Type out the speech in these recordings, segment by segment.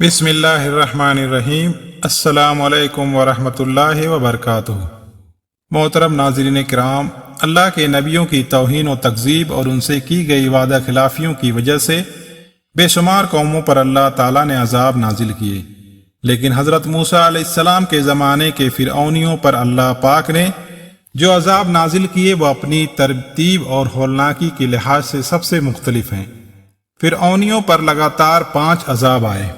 بسم اللہ الرحمن الرحیم۔ السلام علیکم ورحمۃ اللہ وبرکاتہ۔ محترم ناظرین کرام، اللہ کے نبیوں کی توہین و تکذیب اور ان سے کی گئی وعدہ خلافیوں کی وجہ سے بے شمار قوموں پر اللہ تعالیٰ نے عذاب نازل کیے، لیکن حضرت موسیٰ علیہ السلام کے زمانے کے فرعونیوں پر اللہ پاک نے جو عذاب نازل کیے وہ اپنی ترتیب اور ہولناکی کے لحاظ سے سب سے مختلف ہیں۔ فرعونیوں پر لگاتار 5 عذاب آئے۔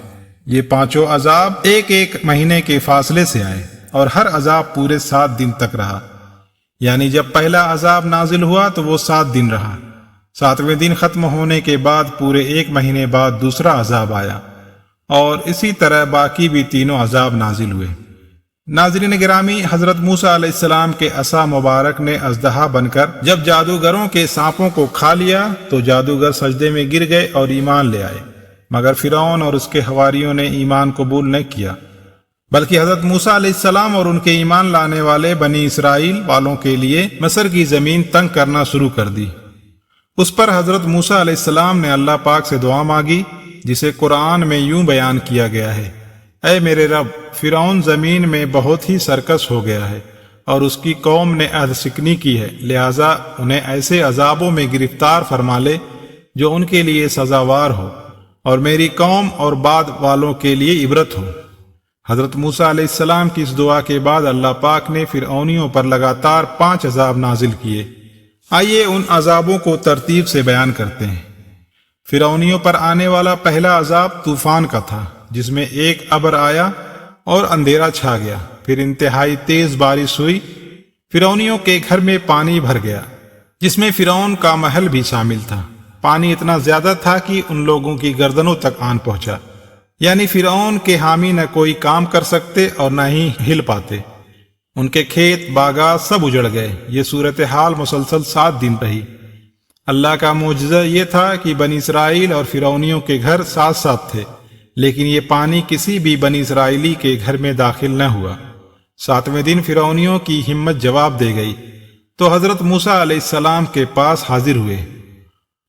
یہ پانچوں عذاب ایک ایک مہینے کے فاصلے سے آئے اور ہر عذاب پورے 7 دن تک رہا، یعنی جب پہلا عذاب نازل ہوا تو وہ 7 دن رہا۔ 7ویں دن ختم ہونے کے بعد پورے 1 مہینے بعد دوسرا عذاب آیا، اور اسی طرح باقی بھی تینوں عذاب نازل ہوئے۔ ناظرین گرامی، حضرت موسیٰ علیہ السلام کے عصا مبارک نے اژدہا بن کر جب جادوگروں کے سانپوں کو کھا لیا تو جادوگر سجدے میں گر گئے اور ایمان لے آئے، مگر فرعون اور اس کے حواریوں نے ایمان قبول نہیں کیا، بلکہ حضرت موسیٰ علیہ السلام اور ان کے ایمان لانے والے بنی اسرائیل والوں کے لیے مصر کی زمین تنگ کرنا شروع کر دی۔ اس پر حضرت موسیٰ علیہ السلام نے اللہ پاک سے دعا مانگی، جسے قرآن میں یوں بیان کیا گیا ہے: اے میرے رب، فرعون زمین میں بہت ہی سرکش ہو گیا ہے اور اس کی قوم نے عہد شکنی کی ہے، لہذا انہیں ایسے عذابوں میں گرفتار فرما لے جو ان کے لیے سزاوار ہو، اور میری قوم اور بعد والوں کے لیے عبرت ہو۔ حضرت موسیٰ علیہ السلام کی اس دعا کے بعد اللہ پاک نے فرعونیوں پر لگاتار 5 عذاب نازل کیے۔ آئیے ان عذابوں کو ترتیب سے بیان کرتے ہیں۔ فرعونیوں پر آنے والا پہلا عذاب طوفان کا تھا، جس میں ایک ابر آیا اور اندھیرا چھا گیا، پھر انتہائی تیز بارش ہوئی، فرعونیوں کے گھر میں پانی بھر گیا، جس میں فرعون کا محل بھی شامل تھا۔ پانی اتنا زیادہ تھا کہ ان لوگوں کی گردنوں تک آن پہنچا، یعنی فرعون کے حامی نہ کوئی کام کر سکتے اور نہ ہی ہل پاتے۔ ان کے کھیت باغات سب اجڑ گئے۔ یہ صورتحال مسلسل 7 دن رہی۔ اللہ کا معجزہ یہ تھا کہ بنی اسرائیل اور فرعونیوں کے گھر ساتھ ساتھ تھے، لیکن یہ پانی کسی بھی بنی اسرائیلی کے گھر میں داخل نہ ہوا۔ 7ویں دن فرعونیوں کی ہمت جواب دے گئی تو حضرت موسیٰ علیہ السلام کے پاس حاضر ہوئے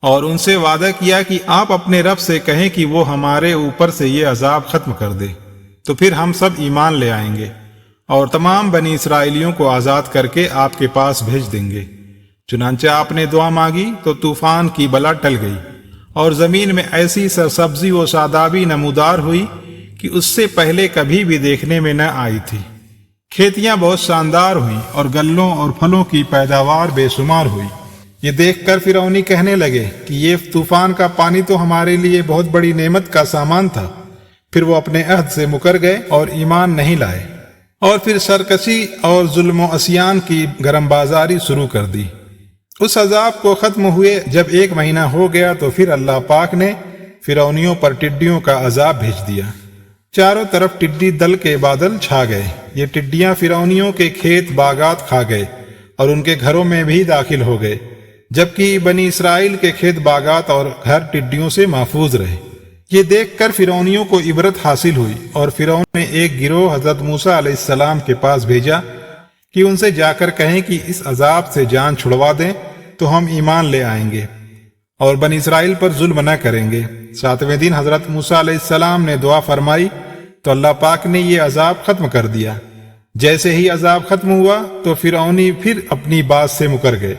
اور ان سے وعدہ کیا کہ آپ اپنے رب سے کہیں کہ وہ ہمارے اوپر سے یہ عذاب ختم کر دے، تو پھر ہم سب ایمان لے آئیں گے اور تمام بنی اسرائیلیوں کو آزاد کر کے آپ کے پاس بھیج دیں گے۔ چنانچہ آپ نے دعا مانگی تو طوفان کی بلا ٹل گئی اور زمین میں ایسی سرسبزی و شادابی نمودار ہوئی کہ اس سے پہلے کبھی بھی دیکھنے میں نہ آئی تھی۔ کھیتیاں بہت شاندار ہوئیں اور گلوں اور پھلوں کی پیداوار بے شمار ہوئی۔ یہ دیکھ کر فرعونی کہنے لگے کہ یہ طوفان کا پانی تو ہمارے لیے بہت بڑی نعمت کا سامان تھا۔ پھر وہ اپنے عہد سے مکر گئے اور ایمان نہیں لائے، اور پھر سرکشی اور ظلم و عصیان کی گرم بازاری شروع کر دی۔ اس عذاب کو ختم ہوئے جب 1 مہینہ ہو گیا تو پھر اللہ پاک نے فرعونیوں پر ٹڈیوں کا عذاب بھیج دیا۔ چاروں طرف ٹڈی دل کے بادل چھا گئے۔ یہ ٹڈیاں فرعونیوں کے کھیت باغات کھا گئے اور ان کے گھروں میں بھی داخل ہو گئے، جبکہ بنی اسرائیل کے کھیت باغات اور گھر ٹڈیوں سے محفوظ رہے۔ یہ دیکھ کر فرعونیوں کو عبرت حاصل ہوئی، اور فرعون نے ایک گروہ حضرت موسیٰ علیہ السلام کے پاس بھیجا کہ ان سے جا کر کہیں کہ اس عذاب سے جان چھڑوا دیں تو ہم ایمان لے آئیں گے اور بنی اسرائیل پر ظلم نہ کریں گے۔ 7ویں دن حضرت موسیٰ علیہ السلام نے دعا فرمائی تو اللہ پاک نے یہ عذاب ختم کر دیا۔ جیسے ہی عذاب ختم ہوا تو فرعونی پھر اپنی بات سے مکر گئے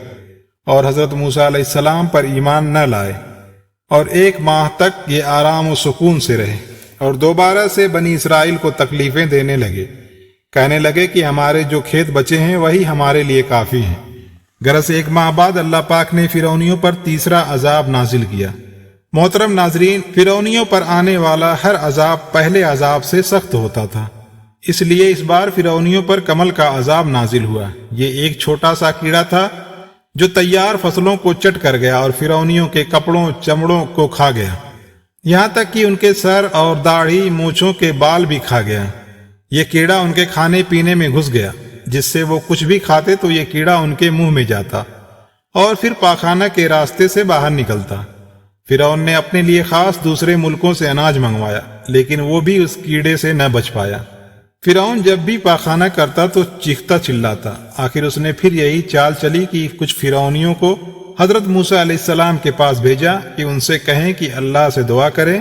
اور حضرت موسیٰ علیہ السلام پر ایمان نہ لائے، اور 1 ماہ تک یہ آرام و سکون سے رہے، اور دوبارہ سے بنی اسرائیل کو تکلیفیں دینے لگے، کہنے لگے کہ ہمارے جو کھیت بچے ہیں وہی ہمارے لیے کافی ہیں۔ غرض 1 ماہ بعد اللہ پاک نے فرعونیوں پر تیسرا عذاب نازل کیا۔ محترم ناظرین، فرعونیوں پر آنے والا ہر عذاب پہلے عذاب سے سخت ہوتا تھا، اس لیے اس بار فرعونیوں پر کمل کا عذاب نازل ہوا۔ یہ ایک چھوٹا سا کیڑا تھا جو تیار فصلوں کو چٹ کر گیا اور فرعونیوں کے کپڑوں چمڑوں کو کھا گیا، یہاں تک کہ ان کے سر اور داڑھی مونچھوں کے بال بھی کھا گیا۔ یہ کیڑا ان کے کھانے پینے میں گھس گیا، جس سے وہ کچھ بھی کھاتے تو یہ کیڑا ان کے منہ میں جاتا اور پھر پاخانہ کے راستے سے باہر نکلتا۔ فرعون نے اپنے لیے خاص دوسرے ملکوں سے اناج منگوایا، لیکن وہ بھی اس کیڑے سے نہ بچ پایا۔ فرعون جب بھی پاخانہ کرتا تو چیختا چلاتا۔ آخر اس نے پھر یہی چال چلی کہ کچھ فرعونیوں کو حضرت موسیٰ علیہ السلام کے پاس بھیجا کہ ان سے کہیں کہ اللہ سے دعا کریں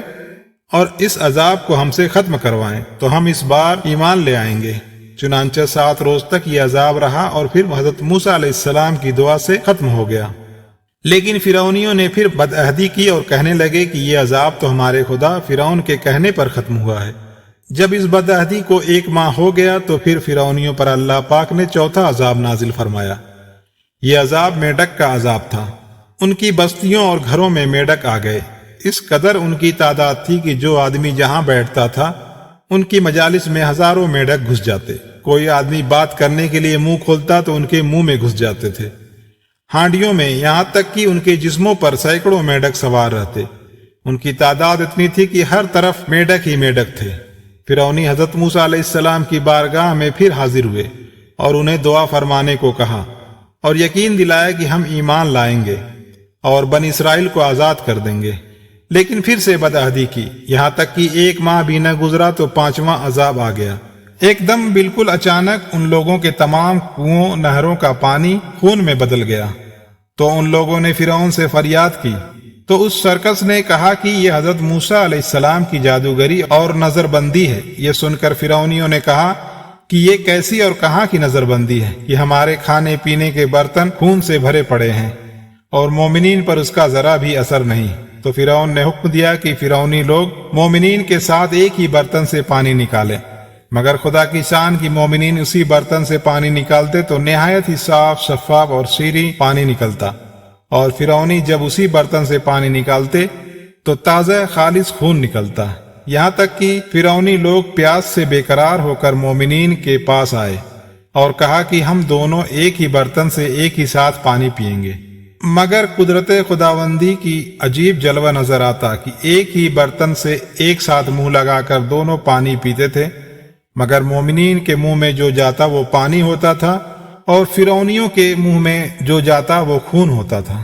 اور اس عذاب کو ہم سے ختم کروائیں تو ہم اس بار ایمان لے آئیں گے۔ چنانچہ 7 روز تک یہ عذاب رہا اور پھر حضرت موسیٰ علیہ السلام کی دعا سے ختم ہو گیا۔ لیکن فرعونیوں نے پھر بدعہدی کی اور کہنے لگے کہ یہ عذاب تو ہمارے خدا فرعون کے کہنے پر ختم ہوا ہے۔ جب اس بدعہدی کو 1 ماہ ہو گیا تو پھر فرعونیوں پر اللہ پاک نے 4تھا عذاب نازل فرمایا۔ یہ عذاب میڈک کا عذاب تھا۔ ان کی بستیوں اور گھروں میں میڈک آ گئے۔ اس قدر ان کی تعداد تھی کہ جو آدمی جہاں بیٹھتا تھا ان کی مجالس میں ہزاروں میڈک گھس جاتے۔ کوئی آدمی بات کرنے کے لیے منہ کھولتا تو ان کے منہ میں گھس جاتے تھے۔ ہانڈیوں میں، یہاں تک کہ ان کے جسموں پر سینکڑوں میڈک سوار رہتے۔ ان کی تعداد اتنی تھی کہ ہر طرف میڈک ہی میڈک تھے۔ فرعونی حضرت موسیٰ علیہ السلام کی بارگاہ میں پھر حاضر ہوئے اور انہیں دعا فرمانے کو کہا اور یقین دلایا کہ ہم ایمان لائیں گے اور بنی اسرائیل کو آزاد کر دیں گے۔ لیکن پھر سے بدعہدی کی، یہاں تک کہ 1 ماہ بھی نہ گزرا تو 5واں عذاب آ گیا۔ ایک دم بالکل اچانک ان لوگوں کے تمام کنووں نہروں کا پانی خون میں بدل گیا۔ تو ان لوگوں نے فرعون سے فریاد کی تو اس سرکس نے کہا کہ یہ حضرت موسیٰ علیہ السلام کی جادوگری اور نظر بندی ہے۔ یہ سن کر فرعونیوں نے کہا کہ یہ کیسی اور کہاں کی نظر بندی ہے کہ ہمارے کھانے پینے کے برتن خون سے بھرے پڑے ہیں اور مومنین پر اس کا ذرا بھی اثر نہیں۔ تو فرعون نے حکم دیا کہ فرعونی لوگ مومنین کے ساتھ ایک ہی برتن سے پانی نکالیں، مگر خدا کی شان کی مومنین اسی برتن سے پانی نکالتے تو نہایت ہی صاف، شفاف اور شیریں پانی نکلتا، اور فرعونی جب اسی برتن سے پانی نکالتے تو تازہ خالص خون نکلتا۔ یہاں تک کہ فرعونی لوگ پیاس سے بے قرار ہو کر مومنین کے پاس آئے اور کہا کہ ہم دونوں ایک ہی برتن سے ایک ہی ساتھ پانی پئیں گے، مگر قدرت خداوندی کی عجیب جلوہ نظر آتا کہ ایک ہی برتن سے ایک ساتھ منہ لگا کر دونوں پانی پیتے تھے، مگر مومنین کے منہ میں جو جاتا وہ پانی ہوتا تھا اور فرعونیوں کے منہ میں جو جاتا وہ خون ہوتا تھا۔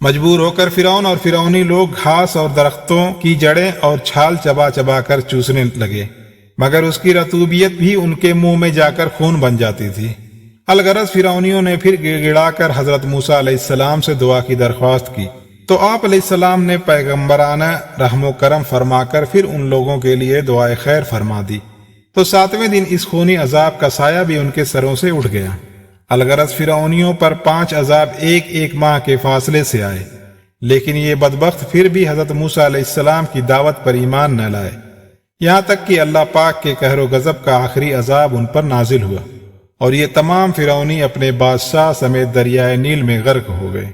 مجبور ہو کر فرعون اور فرعونی لوگ گھاس اور درختوں کی جڑیں اور چھال چبا چبا کر چوسنے لگے، مگر اس کی رطوبیت بھی ان کے منہ میں جا کر خون بن جاتی تھی۔ الغرض فرعونیوں نے پھر گڑ گڑا کر حضرت موسیٰ علیہ السلام سے دعا کی درخواست کی تو آپ علیہ السلام نے پیغمبرانہ رحم و کرم فرما کر پھر ان لوگوں کے لیے دعائے خیر فرما دی۔ تو 7ویں دن اس خونی عذاب کا سایہ بھی ان کے سروں سے اٹھ گیا۔ الغرض فرعونیوں پر 5 عذاب ایک ماہ کے فاصلے سے آئے، لیکن یہ بدبخت پھر بھی حضرت موسیٰ علیہ السلام کی دعوت پر ایمان نہ لائے، یہاں تک کہ اللہ پاک کے قہر و غضب کا آخری عذاب ان پر نازل ہوا اور یہ تمام فرعونی اپنے بادشاہ سمیت دریائے نیل میں غرق ہو گئے۔